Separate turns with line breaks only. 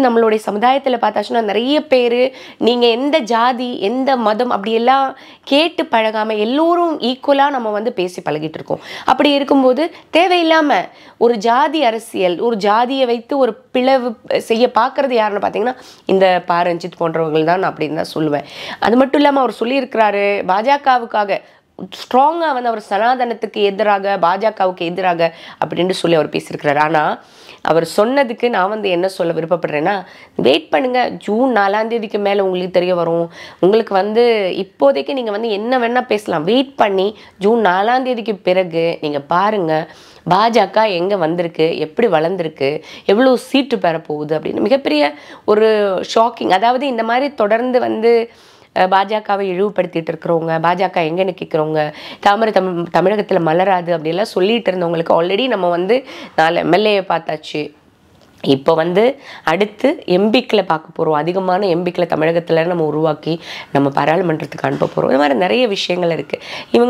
நம்மளுடைய சமுதாயத்தில் பார்த்தாச்சுன்னா நிறைய பேர் நீங்கள் எந்த ஜாதி எந்த மதம் அப்படியெல்லாம் கேட்டு பழகாமல் எல்லோரும் ஈக்குவலாக நம்ம வந்து பேசி பழகிட்டு இருக்கோம். அப்படி இருக்கும்போது தேவையில்லாமல் ஒரு ஜாதி அரசியல், ஒரு ஜாதியை வைத்து ஒரு பிளவு செய்ய பார்க்குறது யாருன்னு பார்த்தீங்கன்னா இந்த ப. ரஞ்சித் போன்றவர்கள் தான் அப்படின்னு தான் சொல்லுவேன். அது மட்டும் இல்லாமல் அவர் சொல்லியிருக்கிறாரு பாஜகவுக்காக ஸ்ட்ராங்காக வந்து அவர் சனாதனத்துக்கு எதிராக பாஜகவுக்கு எதிராக அப்படின்னு சொல்லி அவர் பேசியிருக்கிறார். ஆனால் அவர் சொன்னதுக்கு நான் வந்து என்ன சொல்ல விருப்பப்படுறேன்னா, வெயிட் பண்ணுங்கள், ஜூன் 4 மேலே உங்களுக்கு தெரிய வரும். உங்களுக்கு வந்து இப்போதைக்கு நீங்கள் வந்து என்ன வேணால் பேசலாம். வெயிட் பண்ணி ஜூன் 4 பிறகு நீங்கள் பாருங்கள் பாஜக எங்கே வந்திருக்கு, எப்படி வளர்ந்துருக்கு, எவ்வளோ சீட்டு பெற போகுது அப்படின்னு மிகப்பெரிய ஒரு ஷாக்கிங். அதாவது இந்த மாதிரி தொடர்ந்து வந்து பாஜகவை இழிவுபடுத்திட்டு இருக்கிறவங்க, பாஜக எங்கே நிற்கிறவங்க, தாமரை தமிழகத்தில் மலராது அப்படிலாம் சொல்லிட்டு இருந்தவங்களுக்கு ஆல்ரெடி நம்ம வந்து 4 எம்எல்ஏ பார்த்தாச்சு. இப்போ வந்து அடுத்து எம்பிக்களை பார்க்க போகிறோம். அதிகமான எம்பிக்களை தமிழகத்தில் நம்ம உருவாக்கி நம்ம பாராளுமன்றத்துக்கு அனுப்ப போகிறோம். இந்த மாதிரி நிறைய விஷயங்கள் இருக்குது. இவங்க